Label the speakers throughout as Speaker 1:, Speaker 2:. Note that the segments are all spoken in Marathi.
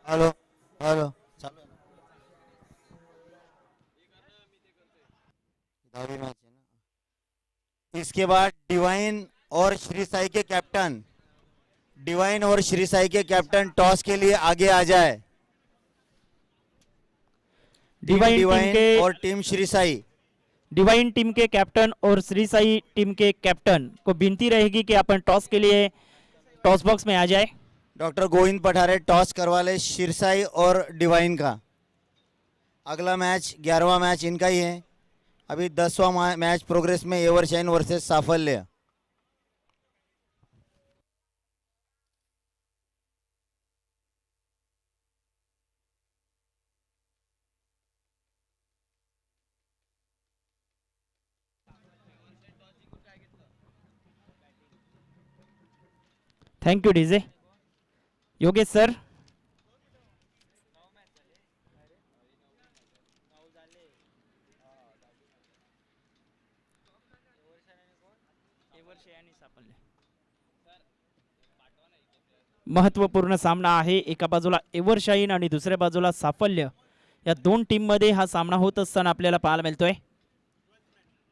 Speaker 1: हेलो हेलो चालू आहे ना? दहावी मैच है ना। इसके बाद डिवाइन और श्री साई के कैप्टन, डिवाइन और श्री साई के कैप्टन टॉस के लिए आगे आ जाए। टीम
Speaker 2: डिवाइन टीम के
Speaker 1: डिवाइन और team Shri Sai.
Speaker 2: Divine team के कैप्टन और श्री साई टीम के कैप्टन को विनती रहेगी कि अपन टॉस के लिए टॉस बॉक्स में आ जाए।
Speaker 1: डॉक्टर गोविंद पठारे टॉस करवा ले शिरसाई और डिवाइन का। अगला मैच 11वां मैच इनका ही है। अभी 10वां मैच प्रोग्रेस में Evershine versus Saphalya.
Speaker 2: Thank you DJ Yogesh sir. महत्वपूर्ण सामना आहे। एका बाजूला एव्हरशाईन आणि दुसऱ्या बाजूला साफल्य, या दोन टीम मध्ये हा सामना होत असताना आपल्याला पाहायला मिळतोय।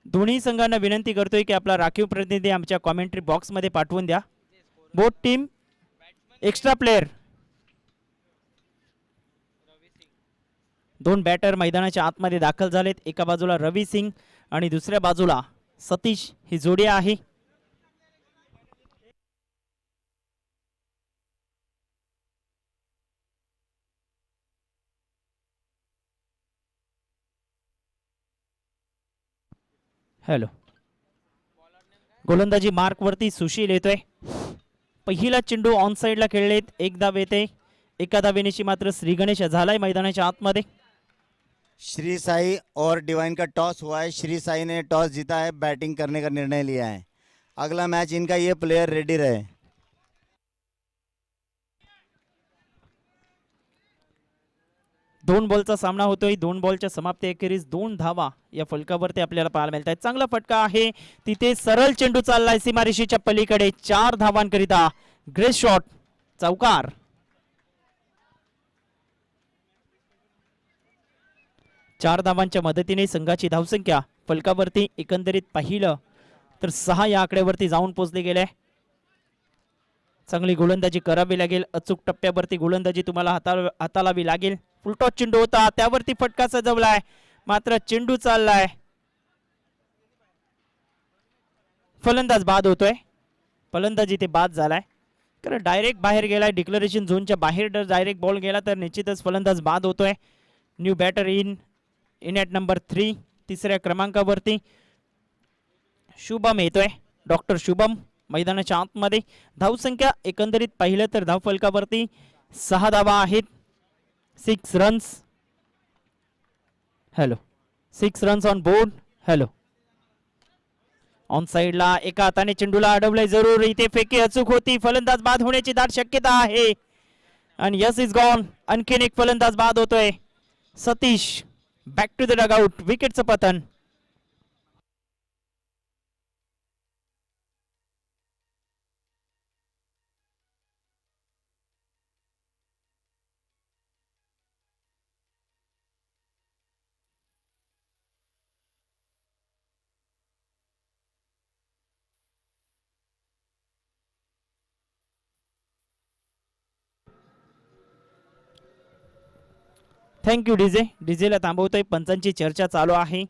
Speaker 2: दोन्ही संघांना विनंती करतोय की आपला राखीव प्रतिनिधी आमच्या कॉमेंट्री बॉक्स मध्ये पाठवून द्या। Both team extra player. दोन बॅटर मैदानाच्या आतमध्ये दाखल झालेत। एका बाजूला रवी सिंग आणि दुसऱ्या बाजूला सतीश ही जोडी आहे। हॅलो, गोलंदाजी मार्क वरती सुशील येतोय। पहिला चेंडू ऑन साइडला खेळलेत, एक धाव येते। एका धावेनेची मात्र श्री गणेश झालाय मैदानाच्या आतमध्ये।
Speaker 1: श्री साई और डिवाइन का टॉस हुआ है। श्री साई ने टॉस जीता है, बैटिंग करने का निर्णय लिया है। अगला मैच इनका, ये प्लेयर रेडी रहे।
Speaker 2: दोन बॉलचा सामना होतोय। दोन बॉलच्या समाप्ती अखेरीस 2 धावा या फलकावरती आपल्याला पाहायला मिळत आहेत। चांगला फटका आहे तिथे, सरळ चेंडू चाललाय सीमारेषेच्या पलीकडे 4 धावांकरिता। ग्रेट शॉट, चौकार। चार धावांच्या मदतीने संघाची धावसंख्या फलकावरती एकंदरीत पाहिलं तर 6 या आकड्यावरती जाऊन पोहोचले गेले। चांगली गोलंदाजी करावी लागेल। अचूक टप्प्यावरती गोलंदाजी तुम्हाला हाताळावी लागेल। फुलटॉस चेंडू होता, त्यावरती फटका सजवलाय, मात्र चेंडू चाललाय। फलंदाज बाद होतोय। फलंदाजी ते बाद झालाय, कारण डायरेक्ट बाहेर गेलाय। डिक्लेरेशन झोनच्या बाहेर जर डायरेक्ट बॉल गेला तर निश्चितच फलंदाज बाद होतोय। New batter in at number 3, तिसऱ्या क्रमांकावरती शुभम येतोय। डॉक्टर शुभम मैदानाच्या आतमध्ये। धावसंख्या एकंदरीत पाहिलं तर धाव फलकावरती 6 धावा आहेत। 6 runs. Hello, 6 runs on board. Hello, on साइडला एका हाताने चेंडूला अडवलंय जरूर। इथे फेकी अचूक होती, फलंदाज बाद होण्याची दाट शक्यता आहे। आणि यस इज गॉन, आणखीन एक फलंदाज बाद होतोय। Satish back to the dugout, विकेटचं पतन। Thank you DJ. डीजेला थांबवतोय, पंचांची चर्चा चालू आहे।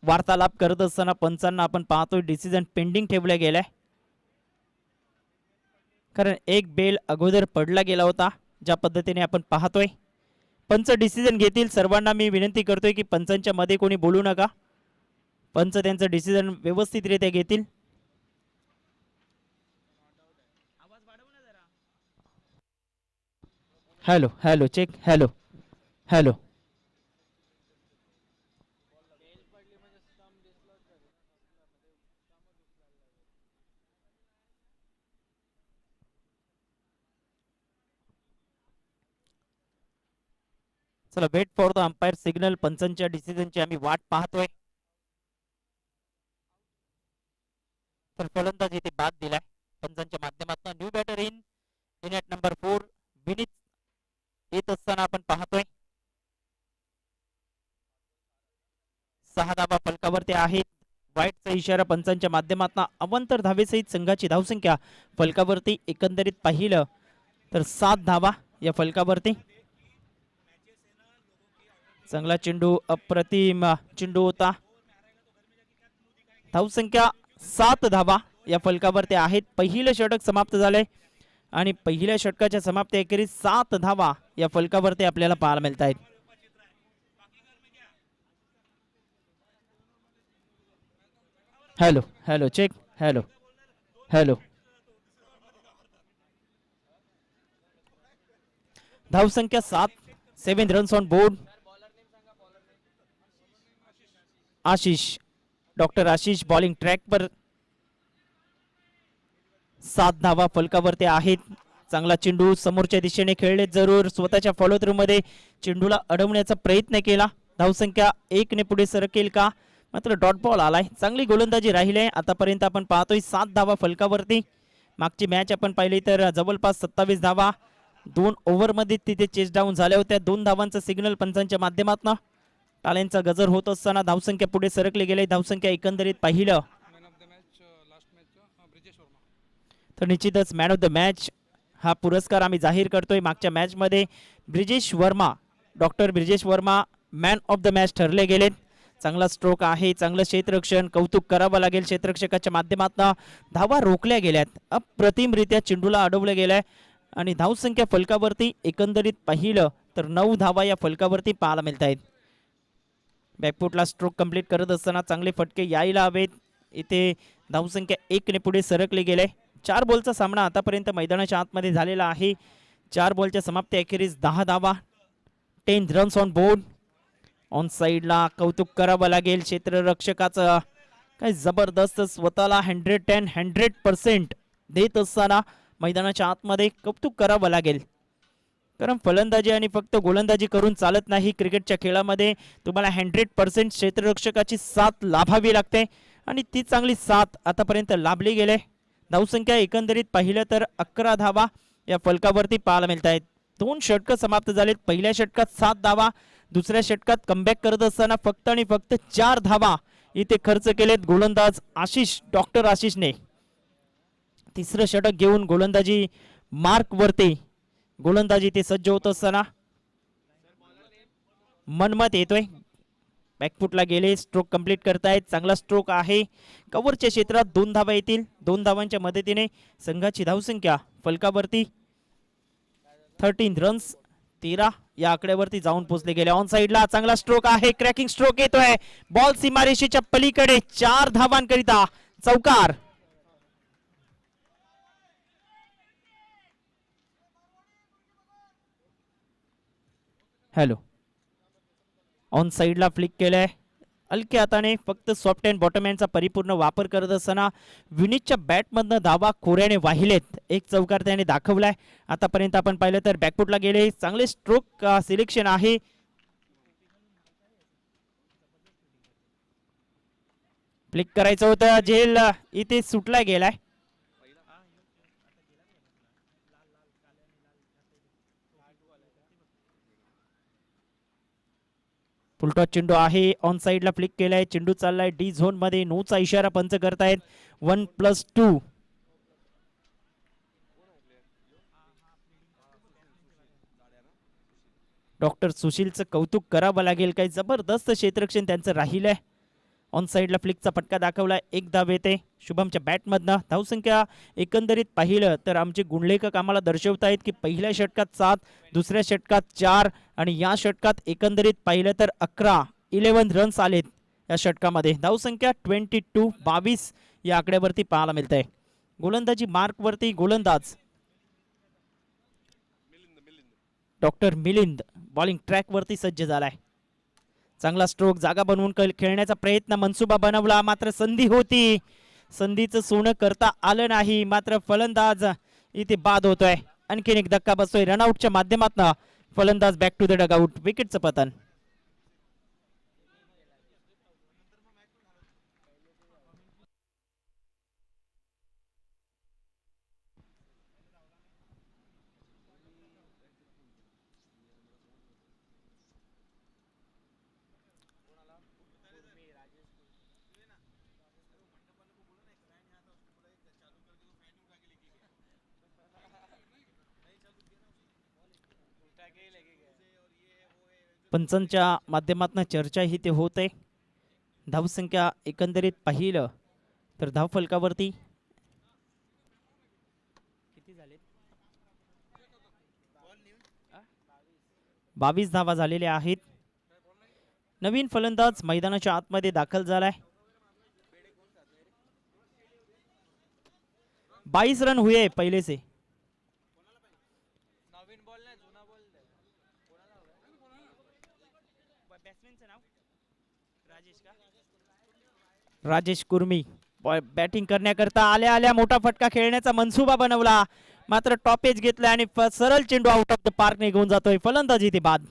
Speaker 2: वार्तालाप करत असताना पंचांना आपण पाहतोय डिसिजन पेंडिंग ठेवला गेलाय, कारण एक बेल अगोदर पडला गेला होता। ज्या पद्धतीने आपण पाहतोय पंच डिसिजन घेतील। सर्वांना मी विनंती करतोय की पंचांच्या मध्ये कोणी बोलू नका। पंच त्यांचं डिसिजन व्यवस्थितरित्या घेतील। Hello hello check. Hello hello, चला wait for the umpire signal. पंचांच्या डिसिजनची आम्ही वाट पाहतोय। तर फलंदाज इथे बाद दिलाय पंचांच्या माध्यमातून। New batter in at number 4, विनीत देत असताना आपण पाहतोय. 6 धावा फलकावरती आहेत. वाईटचा इशारा पंचांच्या माध्यमातून अवंतर धावेसहित संघाची धावसंख्या फलकावरती एकंदरीत पाहिलं तर 7 धावा या फलकावरती. चांगला चेंडू, अप्रतिम चेंडू होता. धावसंख्या 7 धावा या फलकावरती आहेत. पहिलं षटक समाप्त झालंय आणि पहिल्या षटकाच्या समाप्ती अखेरीस 7 धावा या फलकावरती आपल्याला पाहायला मिळत आहेत. Hello hello check. Hello hello. धावसंख्या 7, 7 runs on board. Ashish, doctor Ashish bowling track पर. 7 धावा फलकावरती आहेत. चांगला चेंडू समोरच्या दिशेने खेळले जरूर. स्वतःच्या फॉलो थ्रू मध्ये चेंडूला अडवण्याचा प्रयत्न केला. धावसंख्या 1 ने पुढे सरकेल का, मात्र डॉट बॉल आलाय. चांगली गोलंदाजी राहिली आहे आतापर्यंत. आपण पाहतोय 7 धावा फलकावरती. मागची मॅच आपण पाहिली तर जवळपास 27 धावा 2 ओव्हरमध्ये तिथे चेस डाऊन झाल्या होत्या. 2 धावांचा सिग्नल पंचांच्या माध्यमातून टाळ्यांचा गजर होत असताना धावसंख्या पुढे सरकली गेली. धावसंख्या एकंदरीत पाहिलं तर निश्चितच मॅन ऑफ द मॅच हा पुरस्कार आम्ही जाहीर करतोय. मागच्या मॅच मध्ये Brijesh Verma, doctor Brijesh Verma man of the match ठरले गेलेत. चांगला स्ट्रोक आहे, चांगलं क्षेत्ररक्षण, कौतुक करावं लागेल. क्षेत्ररक्षकाच्या माध्यमातून धावा रोखल्या गेल्यात. अप्रतिमरित्या चेंडूला अडवलं गेलंय आणि धावसंख्या फलकावरती एकंदरीत पाहिलं तर 9 धावा या फलकावरती पाहायला मिळत आहेत. बॅकफुटला स्ट्रोक कंप्लीट करत असताना चांगले फटके यायला हवेत. इथे धावसंख्या 1 ने पुढे सरकले गेले. 4 बॉलचा सामना आतापर्यंत मैदानाच्या आतमध्ये झालेला आहे. 4 बॉलच्या समाप्ती अखेरीस 10 धावा, 10 रन्स ऑन बोर्ड. ऑन साइडला कौतुक करावं लागेल क्षेत्ररक्षकाचं. काय जबरदस्त स्वतःला 110% देत असताना मैदानाच्या आतमध्ये कौतुक करावं लागेल. कारण फलंदाजी आणि फक्त गोलंदाजी करून चालत नाही. क्रिकेटच्या खेळामध्ये तुम्हाला 100% क्षेत्ररक्षकाची साथ लाभावी लागते आणि ती चांगली साथ आतापर्यंत लाभली गेले. धावसंख्या एकंदरीत पाहिलं तर 11 धावा या फलकावरती पाहायला मिळत आहेत. 2 षटकं समाप्त झालेत. पहिल्या षटकात 7 धावा, दुसऱ्या षटकात कमबॅक करत असताना फक्त आणि फक्त 4 धावा इथे खर्च केलेत गोलंदाज आशिष, डॉक्टर आशिषने. तिसरं षटक घेऊन गोलंदाजी मार्क वरती गोलंदाजी ते सज्ज होत असताना मनमत येतोय. बॅकफुटला गेले, स्ट्रोक कंप्लीट करतायत. चांगला स्ट्रोक आहे. कव्हरच्या क्षेत्रात 2 धावा येतील. 2 धावांच्या मदतीने संघाची धावसंख्या फलकावरती 13 रन्स 13 या आकड्यावरती जाऊन पोहोचले गेले. ऑन साइडला चांगला स्ट्रोक आहे. क्रॅकिंग स्ट्रोक येतोय. बॉल सीमारेषेच्या पलीकडे 4 धावांकरिता चौकार. हॅलो. ऑन साइडला फ्लिक केलंय. हलक्या हाताने फक्त सॉफ्ट अँड बॉटम हँडचा परिपूर्ण वापर करत असताना विनीतच्या बॅटमधनं धावा खोऱ्याने वाहिलेत. एक चौकार त्याने दाखवलाय. आतापर्यंत आपण पाहिलं तर बॅकफुटला गेले. चांगले स्ट्रोक सिलेक्शन आहे. फ्लिक करायचं होतं, झेल इथे सुटला गेलाय. फुलटॉस चेंडू आहे. ऑन साइडला फ्लिक केलाय. चेंडू चाललाय डी झोन मध्ये. नोचा इशारा पंच करतायत. 1+2. डॉक्टर सुशीलचं कौतुक करावं लागेल. काही जबरदस्त क्षेत्ररक्षण त्यांचं राहिलंय. ऑन साइडला फ्लिकचा फटका दाखवलाय. 1 धाव येते शुभमच्या बॅटमधनं. धावसंख्या एकंदरीत पाहिलं तर आमचे गुणलेखक आम्हाला दर्शवतायत की पहिल्या षटकात 7, दुसऱ्या षटकात 4 आणि या षटकात एकंदरीत पाहिलं तर 11 रन्स आलेत या षटकामध्ये. धावसंख्या 22 या आकड्यावरती पाहायला मिळतंय. गोलंदाजी मार्क वरती गोलंदाज डॉक्टर मिलिंद बॉलिंग ट्रॅक वरती सज्ज झालाय. चांगला स्ट्रोक, जागा बनवून खेळण्याचा प्रयत्न, मनसुबा बनवला, मात्र संधी होती. संधीचं सोनं करता आलं नाही. मात्र फलंदाज इथे बाद होतोय. आणखीन एक धक्का बसतोय. रनआउटच्या माध्यमातून फलंदाज बॅक टू द डगआउट. विकेटचं पतन. पंचांच्या माध्यमातून चर्चा ही ते होत आहे. धावसंख्या एकंदरीत पाहिलं तर धावफलकावरती किती झाले? 22 धावा झालेल्या आहेत. नवीन फलंदाज मैदानाच्या आतमध्ये दाखल झालाय. 22 रन हुए पहले से. राजेश कुर्मी बॅटिंग करण्याकरता आल्या आल्या मोठा फटका खेळण्याचा मनसुबा बनवला, मात्र टॉपेज घेतला आणि सरळ चेंडू आउट ऑफ द पार्क निघून जातोय. फलंदाजी ते बाद.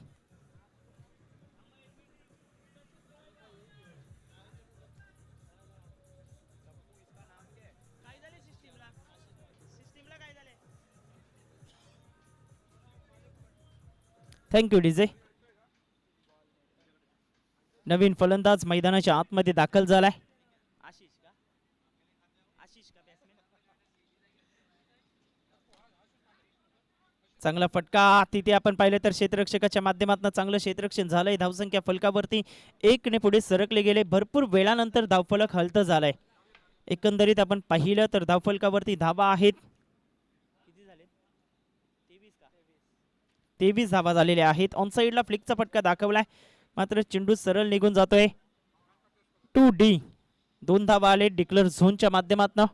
Speaker 2: Thank you DJ. नवीन फलंदाज मैदानाच्या आतमध्ये दाखल झालाय. चांगला फटका तिथे आपण पाहिलं तर क्षेत्ररक्षकाच्या माध्यमातून चांगलं क्षेत्ररक्षण झालंय. धावसंख्या फलकावरती 1 ने पुढे सरकले गेले. भरपूर वेळानंतर धावफलक हलत झालाय. एकंदरीत आपण पाहिलं तर धावफलकावरती धावा आहेत 23 धावा झालेल्या आहेत. ऑन साइडला फ्लिकचा फटका दाखवलाय, मात्र चेंडू सरळ निघून जातोय. 2D 2 धावा आले डिक्लेअर झोनच्या माध्यमातून.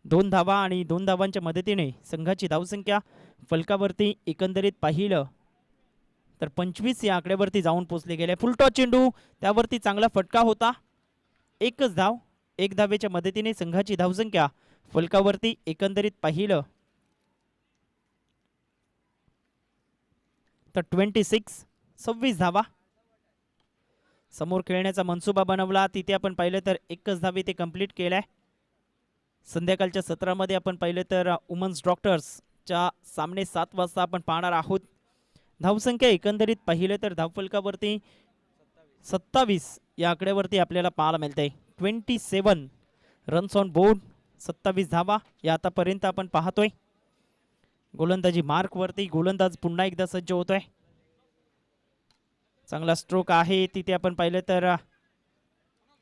Speaker 2: दोन धावा आणि 2 धावांच्या मदतीने संघाची धावसंख्या फलकावरती एकंदरीत पाहिलं तर 25 या आकड्यावरती जाऊन पोहोचले गेले. फुलटॉस चेंडू, त्यावरती चांगला फटका होता. एकच धाव, 1 धावेच्या मदतीने संघाची धावसंख्या फलकावरती एकंदरीत पाहिलं तर 26 धावा. समोर खेळण्याचा मनसुबा बनवला, तिथे आपण पाहिलं तर एकच धावे ते कंप्लीट केलाय. संध्याकाळच्या सत्रामध्ये आपण पाहिलं तर वुमन्स डॉक्टर्सच्या सामने 7 वाजता आपण पाहणार आहोत. धावसंख्या एकंदरीत पाहिलं तर धावफलकावरती 27 या आकड्यावरती आपल्याला पाहायला मिळते. 27 रन्स ऑन बोर्ड, 27 धावा या आतापर्यंत आपण पाहतोय. गोलंदाजी मार्कवरती गोलंदाज पुन्हा एकदा सज्ज होतोय. चांगला स्ट्रोक आहे, तिथे आपण पाहिलं तर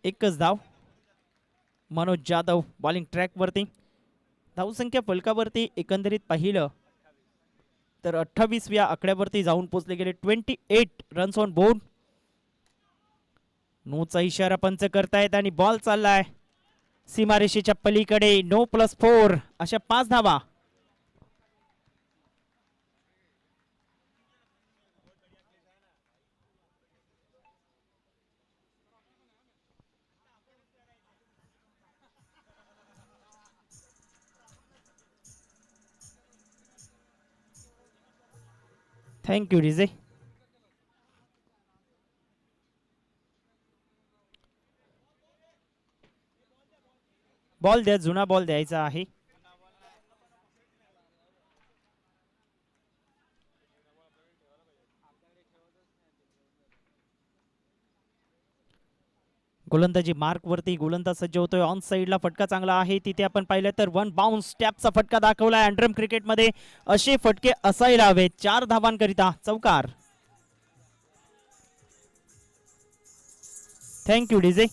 Speaker 2: एकच धाव. मनोज जाधव बॉलिंग ट्रॅकवरती. धावसंख्या फलकावरती एकंदरीत पाहिलं तर 28व्या आकड्यावरती जाऊन पोहोचले गेले. 28 रन्स ऑन बोर्ड. नोचा इशारा पंच करतायत आणि बॉल चाललाय सीमारेषेच्या पलीकडे. नो +4 अशा 5 धावा. थँक्यू रिजे. बॉल द्या, जुना बॉल द्यायचा आहे. गोलंदाजी मार्कवरती गोलंदाज सज्ज होतोय. ऑन साइडला फटका चांगला आहे, तिथे आपण पाहिलं तर 1 बाउन्स टॅपचा फटका दाखवलाय. अंडरम क्रिकेटमध्ये असे फटके असायला हवेत. 4 धावांकरिता चौकार. Thank you DJ.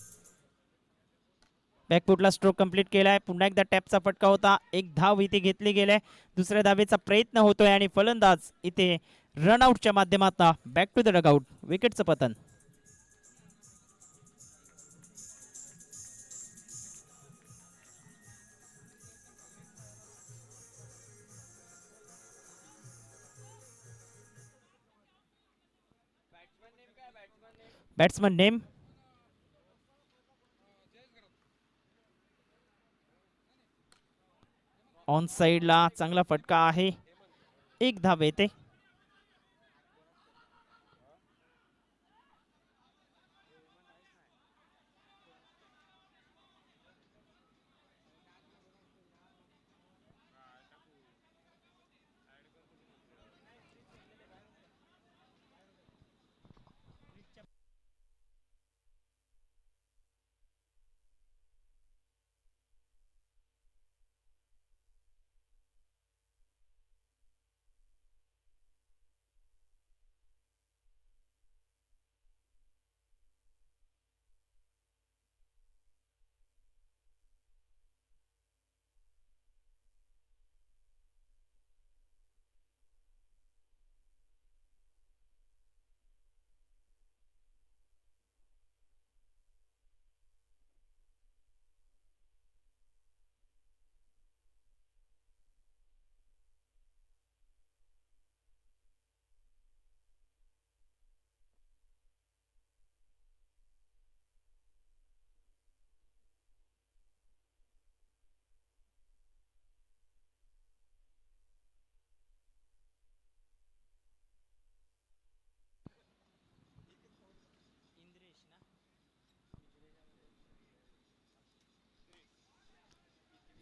Speaker 2: बॅकफुटला स्ट्रोक कंप्लीट केलाय. पुन्हा एकदा टॅपचा फटका होता. 1 धाव इथे घेतली गेलाय. दुसऱ्या धावेचा प्रयत्न होतोय आणि फलंदाज इथे रनआउटच्या माध्यमातून बॅक टू द डगआउट. विकेटचं पतन. बॅट्समन नेम ऑन साइडला चांगला फटका आहे. 1 धाव येते.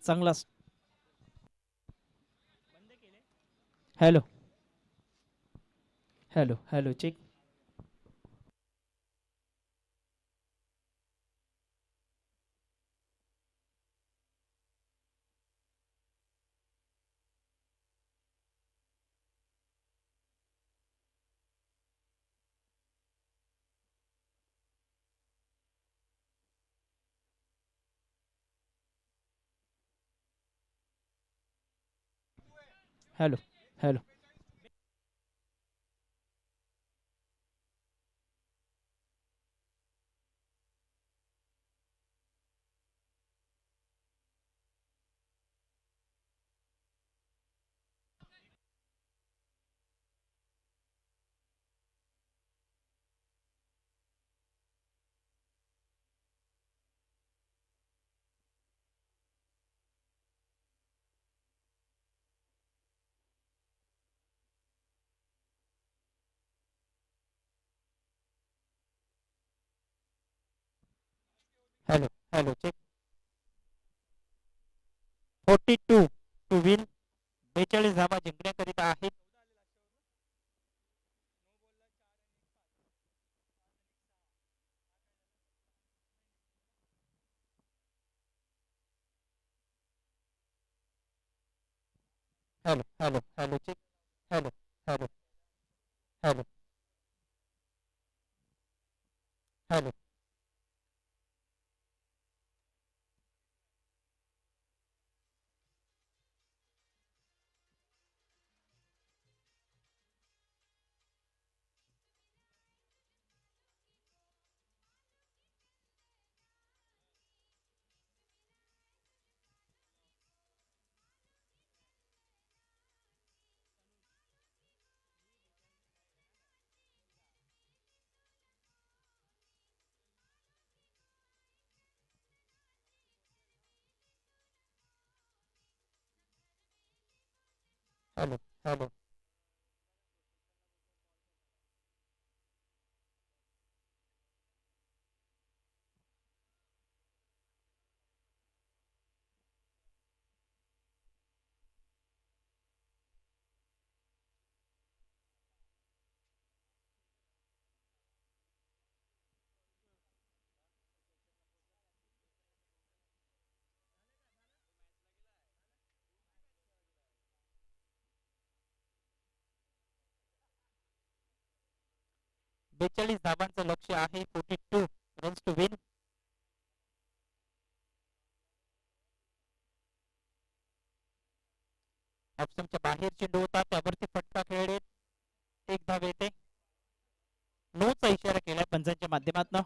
Speaker 2: चांगला hello hello hello check hello hello hello hello check 42 to win 42 धावा जिंकण्याकरिता आहेत. Hello hello hello check hello hello hello hello hello hello बेचाळीस धावांचं लक्ष आहे. 42 रन्स टू विन. ऑप्शनच्या बाहेर चेंडू होता त्यावरती फटका खेळत एक धाव येते. नोचा इशारा केला पंचांच्या माध्यमातून.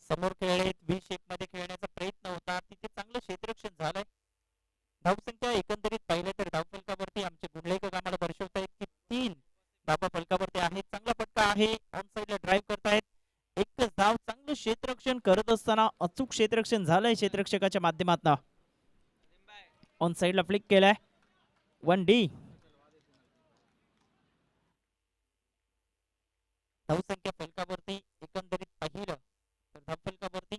Speaker 2: समोर खेळत व्ही शेप मध्ये खेळण्याचा प्रयत्न होता तिथे चांगलं क्षेत्ररक्षण झालंय. धावसंख्या एकंदरीत पाहिलं तर धावफलकावरती आमचे गुंडलेकर आम्हाला दर्शवतायत की 3 धावा फलकावरती आहेत. चांगला फटका आहे. ऑन साइडला ड्राईव्ह करतायत. एकच धाव. चांगलं क्षेत्ररक्षण करत असताना अचूक क्षेत्ररक्षण झालंय क्षेत्ररक्षकाच्या माध्यमातून. ऑन साइडला फ्लिक केलाय. 1D. धावसंख्या फलकावरती एकंदरीत पाहिलं तर धावफलकावरती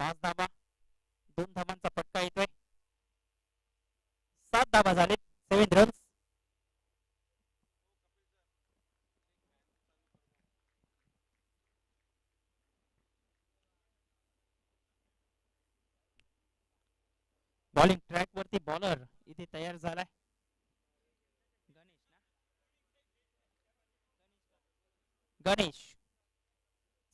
Speaker 2: 5 धावा 2 धावांचा फटका येतोय. 7 धावा झालेत. 7 रन्स. बॉलिंग ट्रॅक वरती बॉलर इथे तयार झालाय. गणेश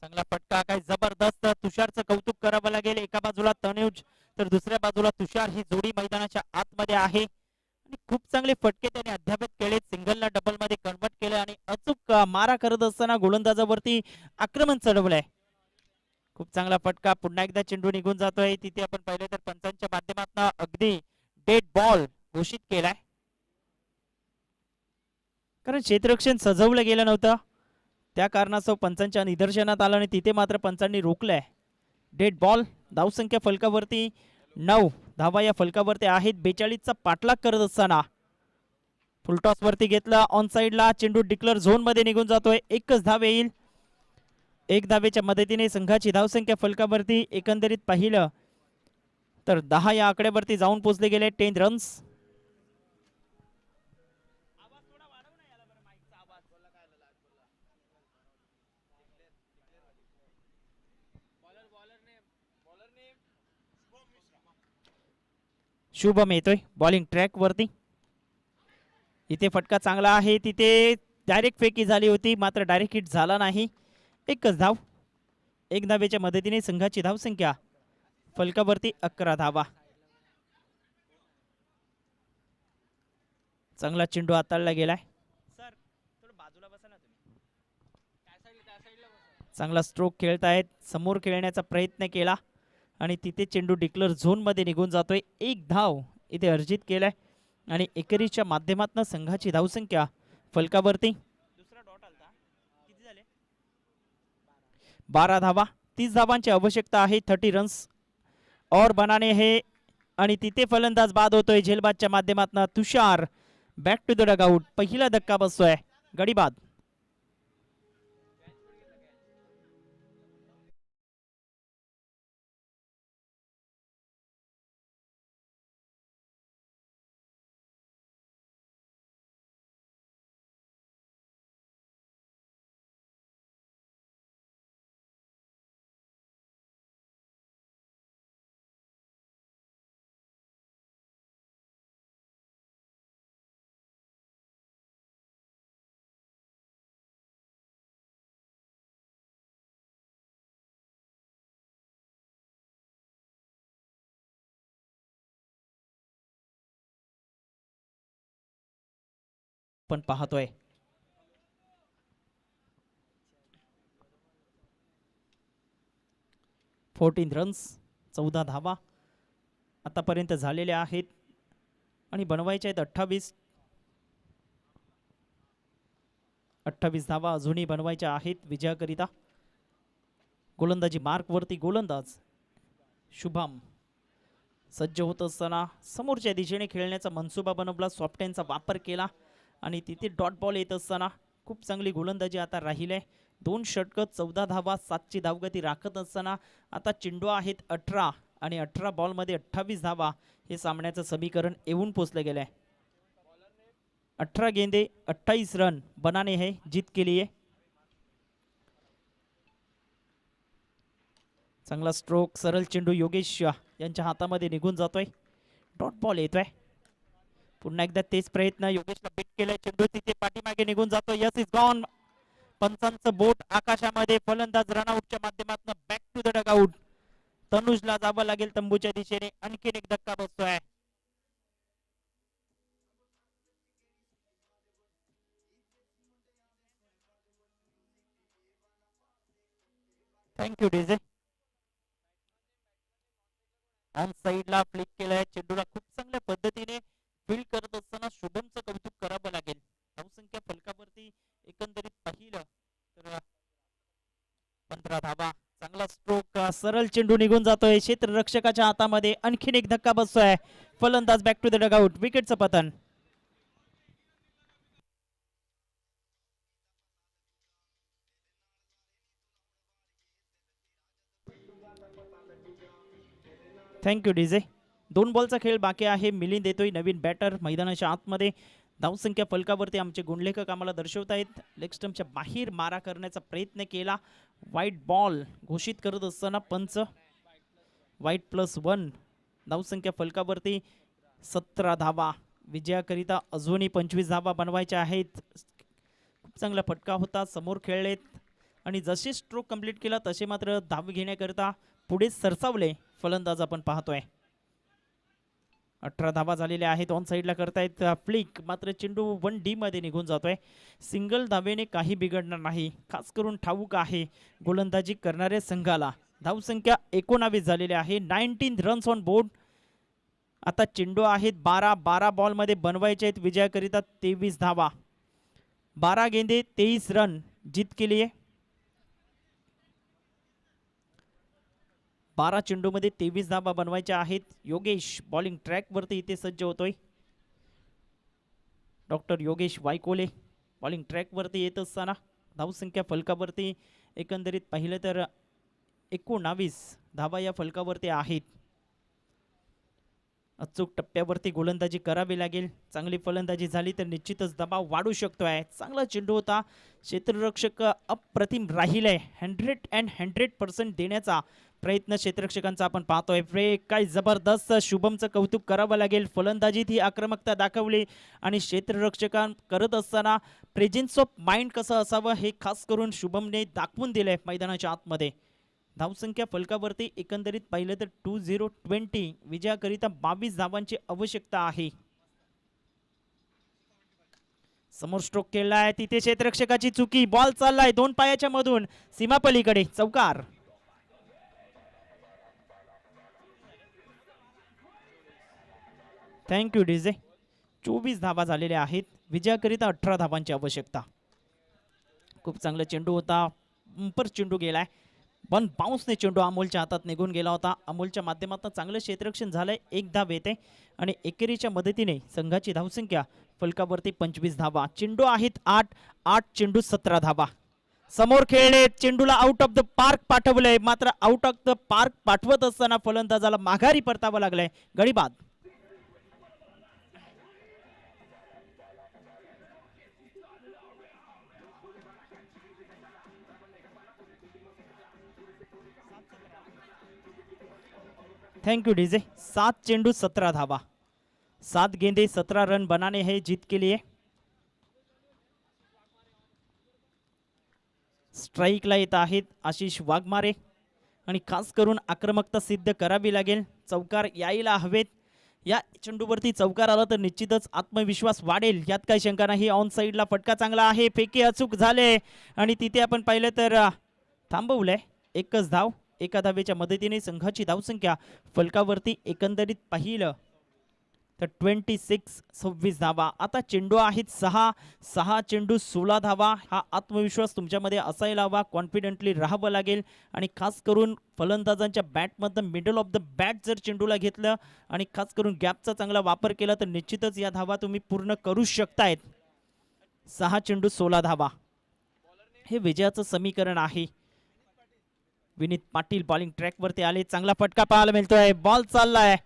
Speaker 2: चांगला फटका काय जबरदस्त. तुषारचं कौतुक करावं लागेल. एका बाजूला तनुज तर दुसऱ्या बाजूला तुषार ही जोडी मैदानाच्या आतमध्ये आहे आणि खूप चांगले फटके त्याने अध्यापित केले. सिंगलला डबल मध्ये कन्वर्ट केलं आणि अचूक मारा करत असताना गोलंदाजावरती आक्रमण चढवलंय. खूप चांगला फटका. पुन्हा एकदा चेंडू निघून जातोय. तिथे आपण पाहिलं तर पंचांच्या माध्यमातून अगदी डेड बॉल घोषित केलाय, कारण क्षेत्ररक्षण सजवलं गेलं नव्हतं, त्या कारणास्तव पंचांच्या निदर्शनात आलं आणि तिथे मात्र पंचांनी रोखलंय. Dead ball. धावसंख्या फलकावरती 9 धावा या फलकावरती आहेत. 42 चा पाठलाग करत असताना फुलटॉस वरती घेतला, ऑन साइडला चेंडू डिक्लेअर झोन मध्ये निघून जातोय. एकच धाव येईल. एक धावेच्या मदतीने संघाची धावसंख्या फलकावरती एकंदरीत पाहिलं तर 10 या आकड्यावरती जाऊन पोहोचले गेले. 10 रन्स. शुभम येतोय बॉलिंग ट्रॅक वरती. इथे फटका चांगला आहे, तिथे डायरेक्ट फेकी झाली होती मात्र डायरेक्ट हिट झाला नाही. एकच धाव. एक धावेच्या मदतीने संघाची धावसंख्या फलकावरती 11 धावा. चांगला चेंडू हाताळला गेलाय. चांगला स्ट्रोक खेळतायत, समोर खेळण्याचा प्रयत्न केला आणि तिथे चेंडू डिक्लेअर झोन मध्ये निघून जातोय. एक धाव इथे अर्जित केलाय आणि एकेरीच्या माध्यमातून संघाची धावसंख्या फलकावरती 12 धावा. 30 धावांची आवश्यकता आहे. 30 रन्स और बनाने है आणि तिथे फलंदाज बाद होतोय झेलबादच्या माध्यमातून. तुषार बॅक टू द डगआउट. पहिला धक्का बसतोय, गडी बाद. पण पाहतोय 14 रन्स, 14 धावा आतापर्यंत झालेल्या आहेत आणि बनवायच्या आहेत 28 धावा अजूनही बनवायच्या आहेत विजयाकरिता. गोलंदाजी मार्क वरती गोलंदाज शुभम सज्ज होत असताना समोरच्या दिशेने खेळण्याचा मनसुबा बनवला, सॉफ्टहँडचा वापर केला आणि तिथे डॉट बॉल येत असताना खूप चांगली गोलंदाजी आता राहिली आहे. 2 षटक 14 धावा 7ची धावगती राखत असताना आता चेंडू आहेत 18 आणि 18 बॉलमध्ये 28 धावा हे सामन्याचं समीकरण येऊन पोचलं गेलं आहे. 18 गेंदे 28 रन बनाने है जीत के लिए. चांगला स्ट्रोक, सरळ चेंडू योगेश यांच्या हातामध्ये निघून जातोय. डॉट बॉल येतोय. पुन्हा एकदा तेच प्रयत्न, योगेशला बीट केलाय, चेंडू तिथे पाठीमागे निघून जातो. Yes is gone. पंचांचं बोट आकाशामध्ये. फलंदाज रनआउटच्या माध्यमातून बॅक टू द डगआउट. तनुजला जावं लागेल तंबूच्या दिशेने. आणखीन एक धक्का बसतोय. Thank you DJ. ऑन साइडला फ्लिक केलाय, चेंडूला खूप चांगल्या पद्धतीने फील्ड करत असताना शुभमचं कौतुक करावं लागेल. धावसंख्या फलकावरती एकंदरीत पाहिलं तर 15 धावा. चांगला स्ट्रोक, सरळ चेंडू निघून जातोय क्षेत्ररक्षकाच्या हातामध्ये. आणखीन एक धक्का बसतोय. फलंदाज बॅक टू द डगआउट. विकेटचं पतन. Thank you DJ. 2 बॉलचा खेळ बाकी आहे. मिलिंद देतोय नवीन बॅटर मैदानाच्या आतमध्ये. धावसंख्या फलकावरती आमचे गुणलेखक आम्हाला दर्शवतायत. लेग स्टंपच्या बाहेर मारा करण्याचा प्रयत्न केला. वाईट बॉल घोषित करत असताना पंच. वाईट +1. धावसंख्या फलकावरती 17 धावा. विजयाकरिता अजूनही 25 धावा बनवायच्या आहेत. खूप चांगला फटका होता, समोर खेळलेत आणि जसे स्ट्रोक कंप्लीट केला तसे मात्र धाव घेण्याकरिता पुढे सरसावले फलंदाज आपण पाहतोय. 18 धावा झालेल्या आहेत. ऑन साइडला करतायत फ्लिक, मात्र चेंडू 1D मध्ये निघून जातोय. सिंगल धावेने काही बिघडणार नाही, खास करून ठाऊक आहे गोलंदाजी करणाऱ्या संघाला. धावसंख्या 19 झालेली आहे. 19 रन्स ऑन बोर्ड. आता चेंडू आहेत 12 बॉल मध्ये बनवायचे आहेत विजयाकरिता 23 धावा. 12 गेंदे 23 रन जीत के लिए. 12 चेंडू मध्ये 23 धावा बनवायच्या आहेत. योगेश बॉलिंग ट्रॅक वरती इथे सज्ज होतोय. डॉक्टर योगेश वायकोले बॉलिंग ट्रॅक वरती येत असताना धावसंख्या फलकावरती एकंदरीत पाहिलं तर 19 धावा या फलकावरती आहेत. अचूक टप्प्यावरती गोलंदाजी करावी लागेल. चांगली फलंदाजी झाली तर निश्चितच दबाव वाढू शकतोय. चांगला चेंडू होता. क्षेत्ररक्षक अप्रतिम राहिले. 100% देण्याचा प्रयत्न क्षेत्ररक्षकांचा आपण पाहतोय. काय जबरदस्त शुभमचं कौतुक करावं लागेल. फलंदाजीत ही आक्रमकता दाखवली आणि क्षेत्ररक्षकां करत असताना प्रेझेन्स ऑफ माइंड कसं असावं हे खास करून शुभमने दाखवून दिलंय मैदानाच्या आतमध्ये. धावसंख्या फलकावरती एकंदरीत पाहिलं तर 2020 विजयाकरिता 22 धावांची आवश्यकता आहे. समोर स्ट्रोक केलाय तिथे क्षेत्ररक्षकाची चुकी. बॉल चाललाय 2 पायाच्या मधून सीमा पलीकडे चौकार. Thank you DJ. 24 धावा झालेल्या आहेत. विजयाकरिता 18 धावांची आवश्यकता. खूप चांगला चेंडू होता. पर चेंडू गेलाय. पण बाउन्सने चेंडू अमोलच्या हातात निघून गेला होता. अमोलच्या माध्यमातून चांगलं क्षेत्ररक्षण झालंय. 1 धाव येते आणि एकेरीच्या मदतीने संघाची धावसंख्या फलकावरती 25 धावा. चेंडू आहेत 8 चेंडू 17 धावा. समोर खेळले चेंडूला आउट ऑफ द पार्क पाठवलंय. मात्र आउट ऑफ द पार्क पाठवत असताना फलंदाजाला माघारी परतावं लागलंय. गडी बाद. Thank you DJ. 7 चेंडू 17 धावा. 7 गेंदे 17 रन बनाने हैं जीत के लिए. स्ट्राइकला येत आहेत आशिष वाघमारे आणि खास करून आक्रमकता सिद्ध करावी लागेल. चौकार यायला हवेत. या चेंडूवरती चौकार आला तर निश्चितच आत्मविश्वास वाढेल. यात काही शंका नाही. ऑन साइडला फटका चांगला आहे. फेके अचूक झाले आणि तिथे आपण पाहिलं तर थांबवलंय. एकच धाव. एका धावेच्या मदतीने संघाची धावसंख्या फलकावरती एकंदरीत पाहिलं तर 26 धावा. आता चेंडू आहेत 6 चेंडू 16 धावा. हा आत्मविश्वास तुमच्यामध्ये असायला हवा. कॉन्फिडेंटली राहावं लागेल आणि खास करून फलंदाजांच्या बॅटमधनं मिडल ऑफ द बॅट जर चेंडूला घेतलं आणि खास करून गॅपचा चांगला वापर केला तर निश्चितच या धावा तुम्ही पूर्ण करू शकतायत. 6 चेंडू 16 धावा हे विजयाचं समीकरण आहे. विनीत पाटील बॉलिंग ट्रॅक वरती आले. चांगला फटका पाहायला मिळतोय. बॉल चाललाय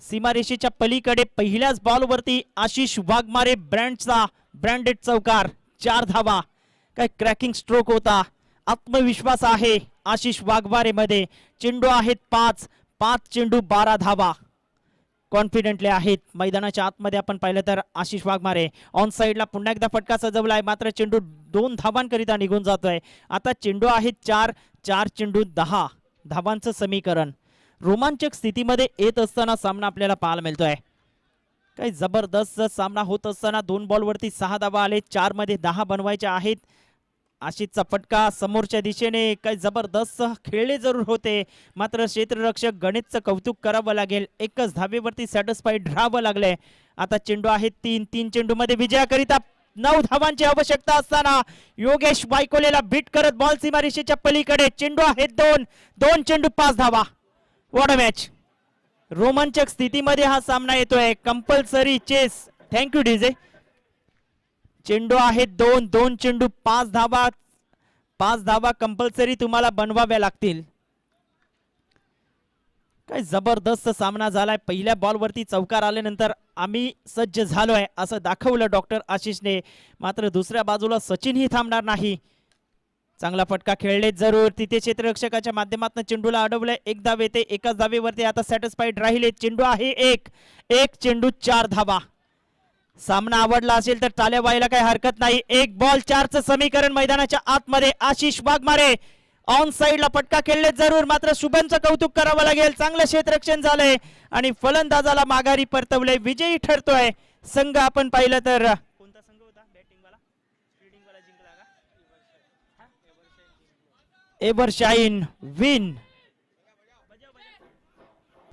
Speaker 2: सीमारेषेच्या पलीकडे. पहिल्याच बॉल वरती आशिष वाघमारे ब्रँडेड चौकार. 4 धावा. काय क्रॅकिंग स्ट्रोक होता. आत्मविश्वास आहे आशिष वाघमारे मध्ये. चेंडू आहेत 5 चेंडू 12 धावा. कॉन्फिडेंटली आहेत. मैदानाच्या आतमध्ये आपण पाहिलं तर आशिष वाघमारे ऑन साइडला पुन्हा एकदा फटका सजवलाय. मात्र चेंडू 2 धावांकरिता निघून जातोय. आता चेंडू आहेत 4 चेंडू 10 धावांचं समीकरण. रोमांचक स्थितीमध्ये येत असताना सामना आपल्याला पाहायला मिळतोय. काही जबरदस्त सामना होत असताना 2 बॉलवरती 6 धावा आले. 4 मध्ये 10 बनवायच्या आहेत. आशिषचा फटका समोरच्या दिशेने. काही जबरदस्त खेळले जरूर होते. मात्र क्षेत्ररक्षक गणेशचं कौतुक करावं लागेल. एकच धावेवरती सॅटिस्फाईड राहावं लागले. आता चेंडू आहेत 3 चेंडू मध्ये विजयाकरिता 9 धावांची आवश्यकता असताना योगेश वायकोलेला बीट करत बॉल सीमारेषेच्या पलीकडे. चेंडू आहेत 2 चेंडू 5 धावा. What a match. रोमांचक स्थितीमध्ये हा सामना येतोय. Compulsory chess. Thank you DJ. चेंडू आहेत 2 चेंडू 5 धावा. 5 धावा कंपल्सरी तुम्हाला बनवाव्या लागतील. काय जबरदस्त सामना झालाय. पहिल्या बॉलवरती चौकार आल्यानंतर आम्ही सज्ज झालोय असं दाखवलं डॉक्टर आशिषने. मात्र दुसऱ्या बाजूला सचिनही थांबणार नाही. चांगला फटका खेळले जरूर. तिथे क्षेत्ररक्षकाच्या माध्यमातून चेंडूला अडवलंय. 1 धाव येते. एकाच धावेवरती आता सॅटिस्फाईड राहिले. चेंडू आहे 1 चेंडू 4 धावा. सामना आवडला असेल तर टाळ्या व्हायला काही हरकत नाही. 1 बॉल 4चं समीकरण मैदानाच्या आतमध्ये. आशिष वाघमारे ऑन साइडला फटका खेळले जरूर. मात्र शुभमचं कौतुक करावं लागेल. चांगलं क्षेत्ररक्षण झालंय आणि फलंदाजाला माघारी परतवलंय. विजयी ठरतोय संघ. आपण पाहिलं तर कोणता संघ होता बॅटिंग वाला? फील्डिंग वाला जिंकला का? Evershine win